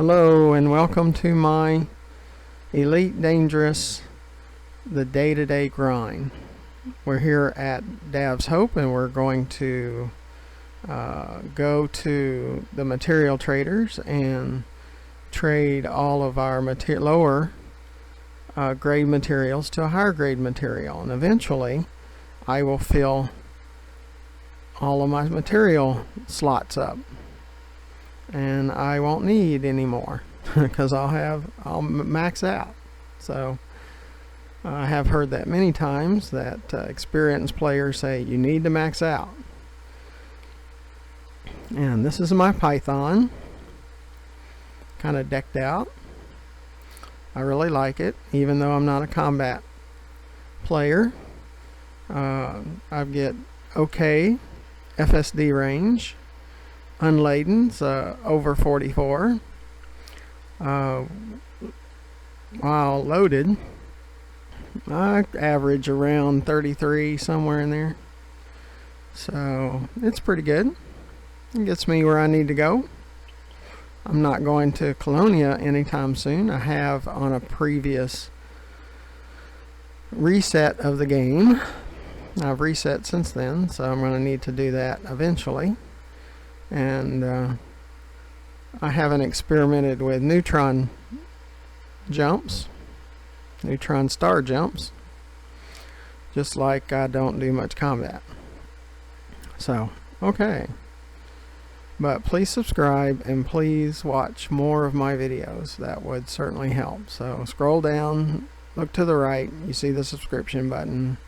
Hello and welcome to my Elite Dangerous, the day-to-day grind. We're here at Dav's Hope and we're going to go to the material traders and trade all of our lower grade materials to a higher grade material, and eventually I will fill all of my material slots up and I won't need any more because I'll max out. So I have heard that many times, that experienced players say you need to max out. And this is my Python, kind of decked out. I really like it, even though I'm not a combat player. I get okay FSD range. Unladen's over 44. While loaded, I average around 33, somewhere in there. So it's pretty good. It gets me where I need to go. I'm not going to Colonia anytime soon. I have on a previous reset of the game. I've reset since then, so I'm going to need to do that eventually. And I haven't experimented with neutron jumps, neutron star jumps, just like I don't do much combat. So, okay. But please subscribe and please watch more of my videos. That would certainly help. So scroll down, look to the right, you see the subscription button.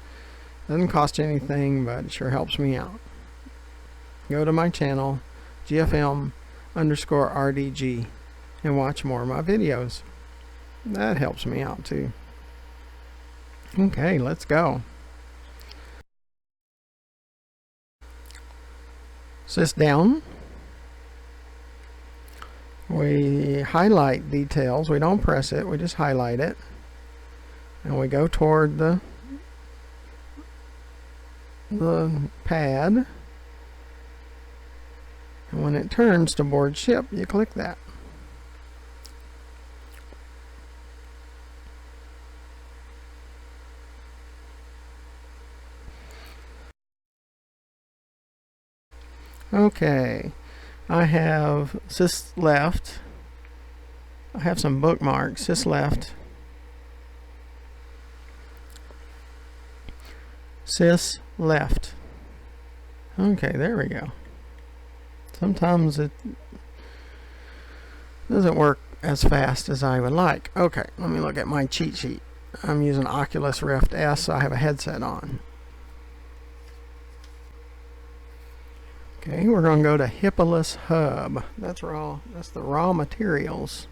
Doesn't cost you anything, but it sure helps me out. Go to my channel, GFM_RDG, and watch more of my videos. That helps me out too. Okay, let's go. Sys down. We highlight details. We don't press it, we just highlight it. And we go toward the pad. And when it turns to board ship, you click that. Okay, I have sys left. I have some bookmarks. Sys left. Sys left. Okay, there we go. Sometimes it doesn't work as fast as I would like. Okay, let me look at my cheat sheet. I'm using Oculus Rift S, so I have a headset on. Okay, we're going to go to Hippolyte Hub. That's the raw materials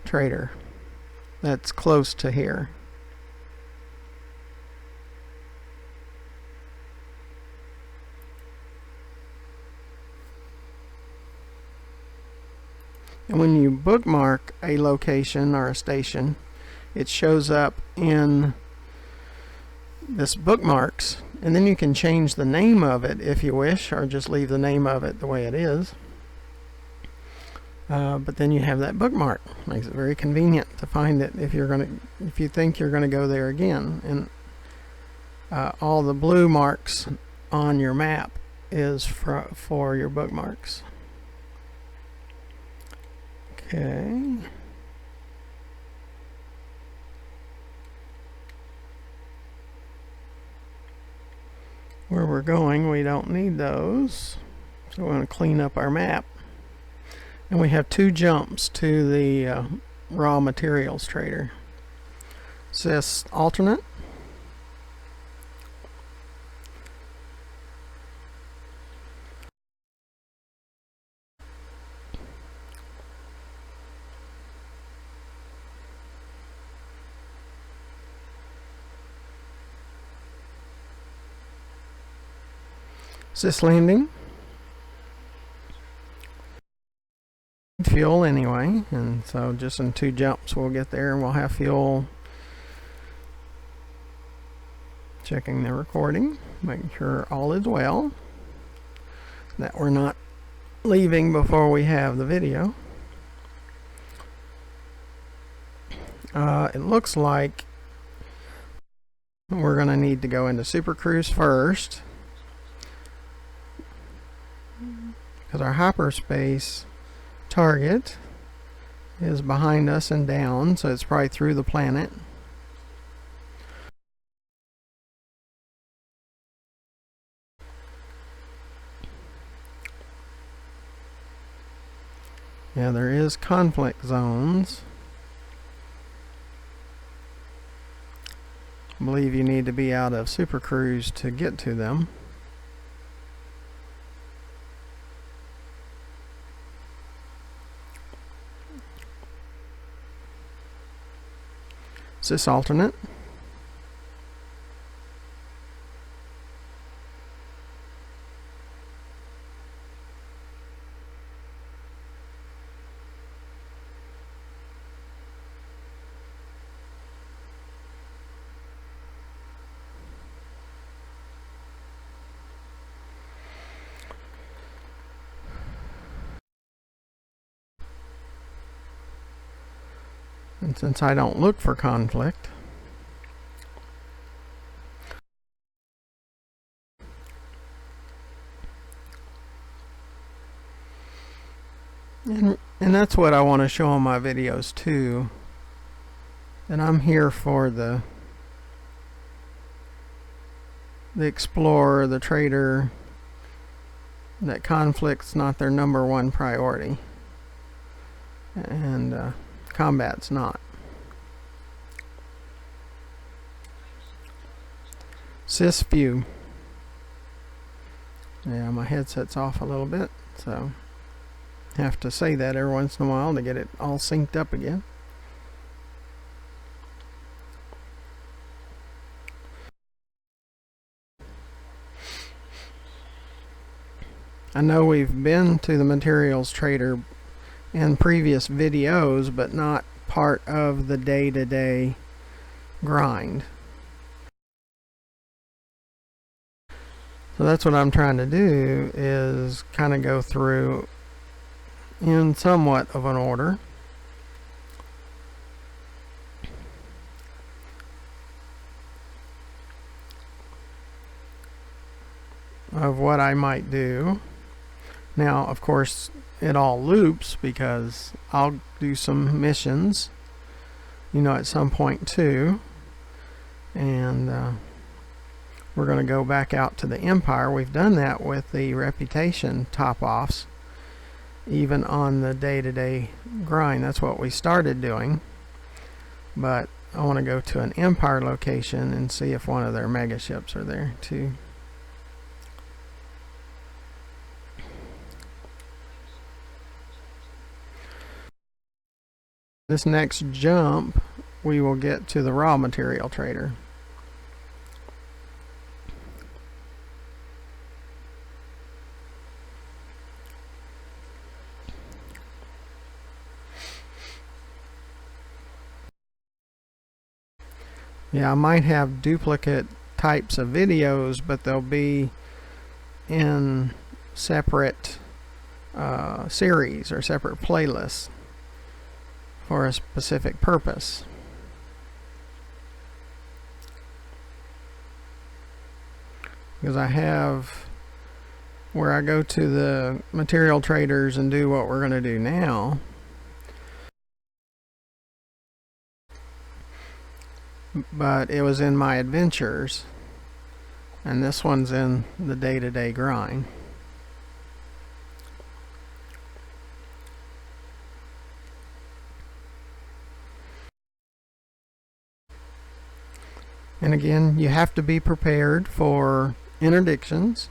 trader. That's close to here. And when you bookmark a location or a station, it shows up in this bookmarks, and then you can change the name of it if you wish, or just leave the name of it the way it is. But then you have that bookmark. Makes it very convenient to find it if you think you're gonna go there again. And all the blue marks on your map is for your bookmarks. Okay. Where we're going, we don't need those. So we're going to clean up our map. And we have two jumps to the raw materials trader. Sys alternate. Sys landing. Fuel anyway, and so just in 2 jumps we'll get there and we'll have fuel. Checking the recording, making sure all is well, that we're not leaving before we have the video. It looks like we're going to need to go into Super Cruise first, because our hyperspace target is behind us and down, so it's probably through the planet. Yeah, there is conflict zones. I believe you need to be out of Super Cruise to get to them. Is this alternate? And since I don't look for conflict, and that's what I want to show in my videos too. And I'm here for the explorer, the trader, that conflict's not their #1 priority, and combat's not. Sys view. Yeah, my headset's off a little bit, so have to say that every once in a while to get it all synced up again. I know we've been to the materials trader in previous videos, but not part of the day-to-day grind. So that's what I'm trying to do, is kind of go through in somewhat of an order. Of what I might do. Now, of course, it all loops because I'll do some missions, at some point too. And we're going to go back out to the Empire. We've done that with the reputation top-offs, even on the day-to-day grind. That's what we started doing. But I want to go to an Empire location and see if one of their mega ships are there too. This next jump, we will get to the raw material trader. Yeah, I might have duplicate types of videos, but they'll be in separate series or separate playlists for a specific purpose. Because I have where I go to the material traders and do what we're going to do now. But it was in my adventures, and this one's in the day-to-day grind. And again, you have to be prepared for interdictions,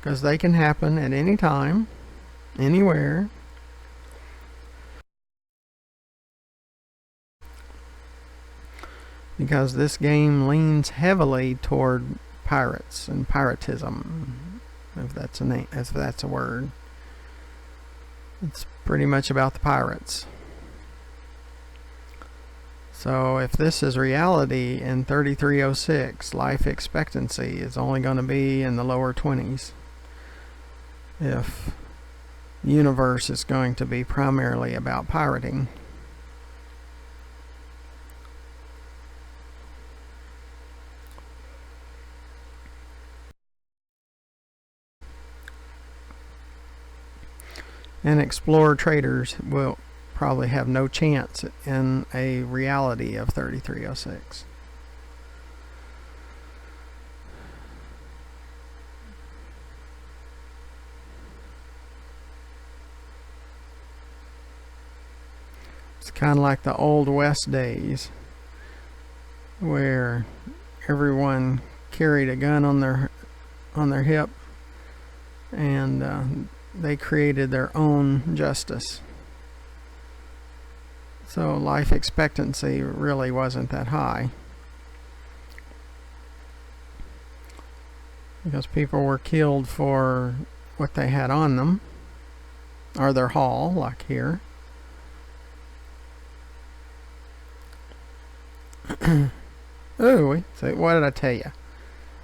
because they can happen at any time, anywhere. Because this game leans heavily toward pirates and piratism, if that's a name, if that's a word. It's pretty much about the pirates. So if this is reality in 3306, life expectancy is only going to be in the lower 20s. If the universe is going to be primarily about pirating. And explorer traders will probably have no chance in a reality of 3306. It's kind of like the old West days where everyone carried a gun on their hip, and they created their own justice. So life expectancy really wasn't that high, because people were killed for what they had on them, or their haul, like here. Oh, so what did I tell you?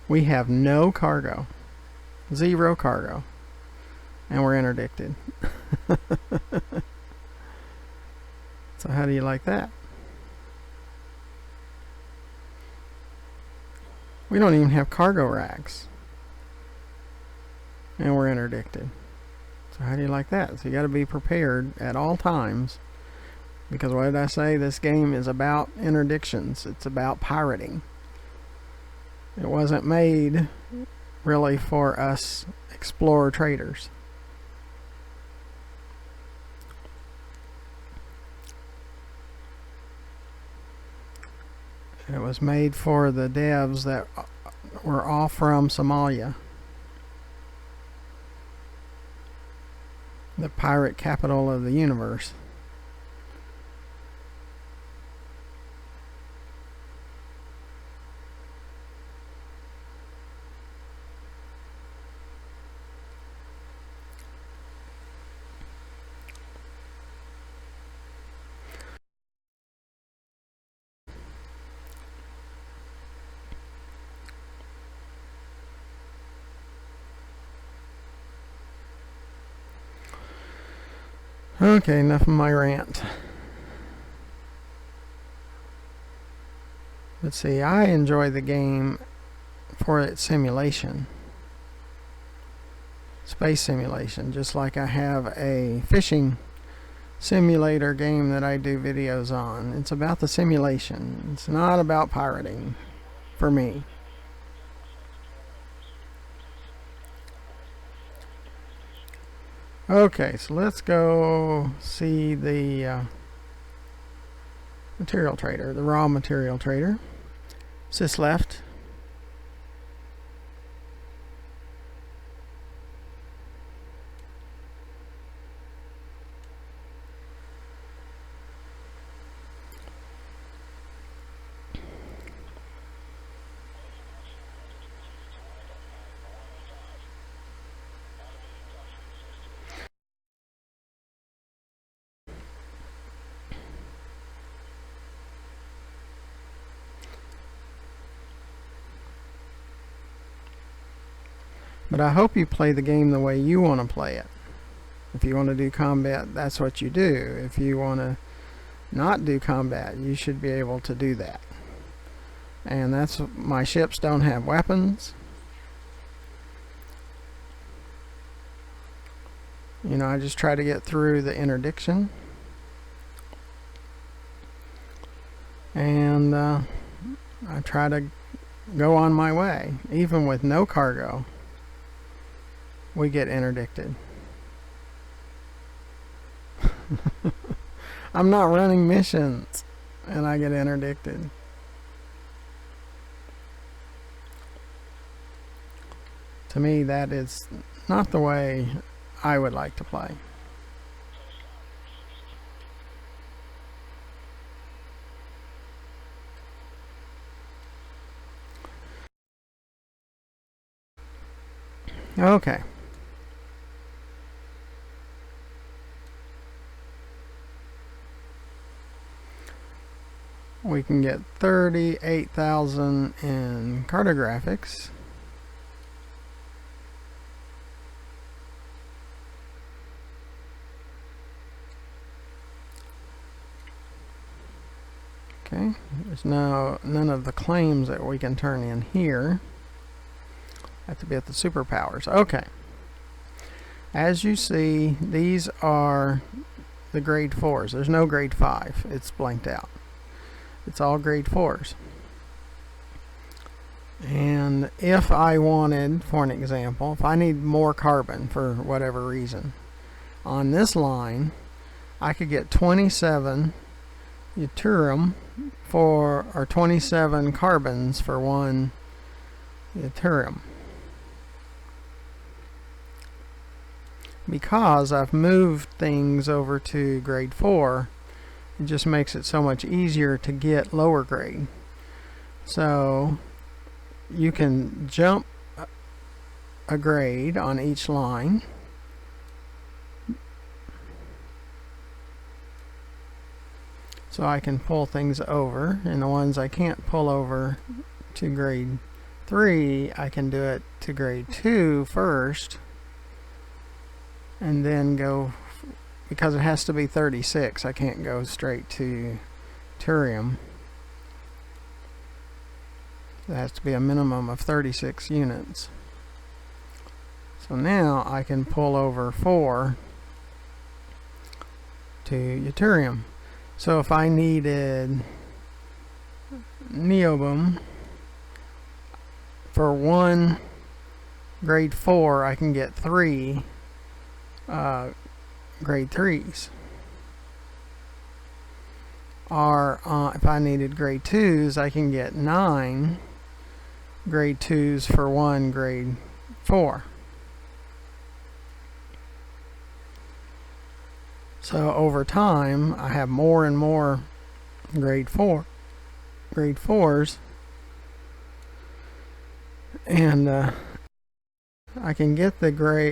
We have no cargo, 0 cargo, and we're interdicted. So how do you like that? We don't even have cargo racks, and we're interdicted. So how do you like that? So you got to be prepared at all times, because what did I say? This game is about interdictions. It's about pirating. It wasn't made really for us explorer traders. It was made for the devs that were all from Somalia, the pirate capital of the universe. Okay, enough of my rant. Let's see, I enjoy the game for its simulation. Space simulation, just like I have a fishing simulator game that I do videos on. It's about the simulation. It's not about pirating, for me. Okay, so let's go see the material trader, the raw material trader. Sys left. But I hope you play the game the way you want to play it. If you want to do combat, that's what you do. If you want to not do combat, you should be able to do that. And that's, my ships don't have weapons. You know, I just try to get through the interdiction. And I try to go on my way, even with no cargo. We get interdicted. I'm not running missions and I get interdicted. To me, that is not the way I would like to play. Okay. We can get 38,000 in cartographics. Okay, there's now none of the claims that we can turn in here. Have to be at the superpowers. Okay. As you see, these are the grade 4s. There's no grade 5. It's blanked out. It's all grade 4s. And if I wanted, for an example, if I need more carbon for whatever reason, on this line, I could get 27 yttrium for, or 27 carbons for one yttrium. Because I've moved things over to grade 4, it just makes it so much easier to get lower grade. So you can jump a grade on each line. So I can pull things over, and the ones I can't pull over to grade 3, I can do it to grade 2 first, and then go, because it has to be 36, I can't go straight to yttrium. It has to be a minimum of 36 units. So now I can pull over 4 to yttrium. So if I needed niobium for one grade 4, I can get 3 grade 3s. Or if I needed grade 2s, I can get 9 grade 2s for one grade 4. So over time, I have more and more grade 4s, and I can get the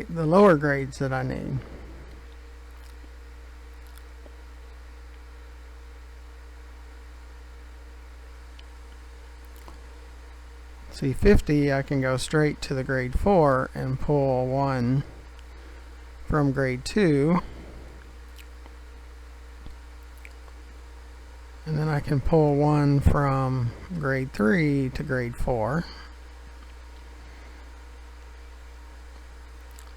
lower grades that I need. See, 50, I can go straight to the grade 4 and pull one from grade 2. And then I can pull one from grade 3 to grade 4.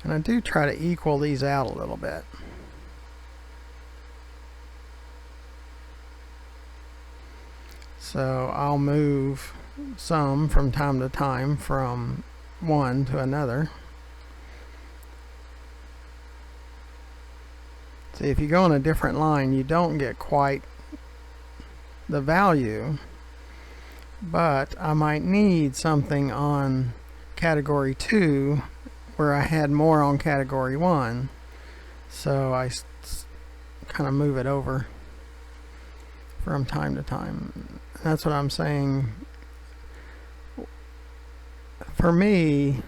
And I do try to equal these out a little bit. So I'll move some from time to time from one to another. See, if you go on a different line, you don't get quite the value, but I might need something on category 2 where I had more on category 1, so I kind of move it over from time to time. That's what I'm saying. For me,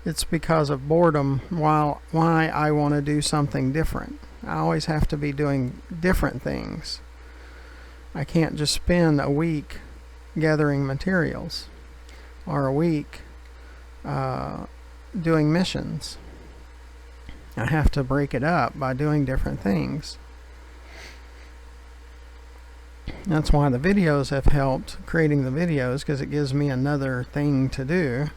it's because of boredom why I want to do something different. I always have to be doing different things. I can't just spend a week gathering materials or a week doing missions. I have to break it up by doing different things. That's why the videos have helped, creating the videos, because it gives me another thing to do.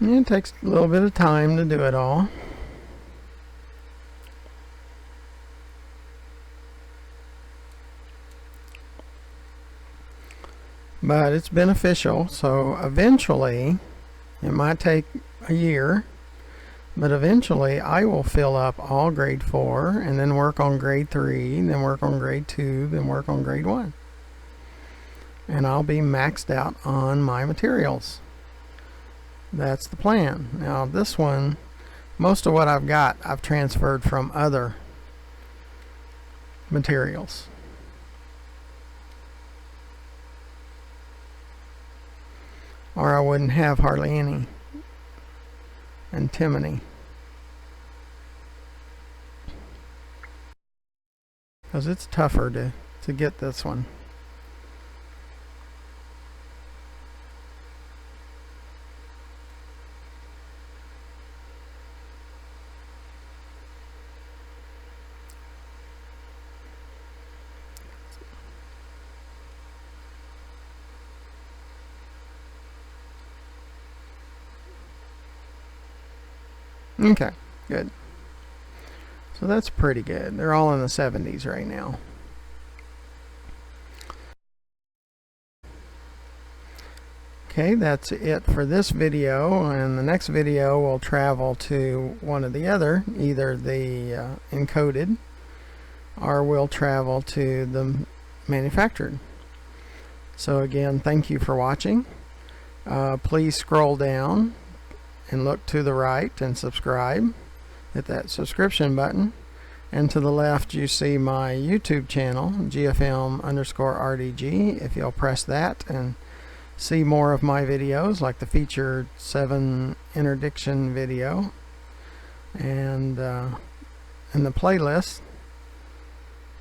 It takes a little bit of time to do it all. But it's beneficial, so eventually, it might take a year, but eventually I will fill up all grade 4 and then work on grade 3, then work on grade 2, then work on grade 1. And I'll be maxed out on my materials. that's the plan. Now this one, most of what I've got I've transferred from other materials. Or I wouldn't have hardly any antimony. Because it's tougher to get this one. Okay, good. So that's pretty good. They're all in the 70s right now. Okay, that's it for this video, and the next video will travel to one of the other, either the encoded, or we'll travel to the manufactured. So again, thank you for watching. Please scroll down and look to the right and subscribe. Hit that subscription button, and to the left you see my YouTube channel, GFM_RDG. If you'll press that and see more of my videos, like the featured 7 interdiction video, and in the playlist,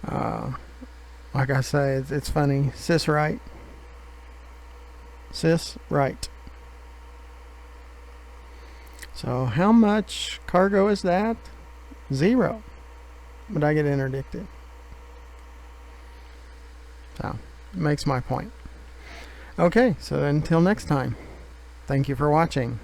like I say, it's funny, Sis Right. So how much cargo is that? 0. But I get interdicted. So it makes my point. Okay, so until next time, thank you for watching.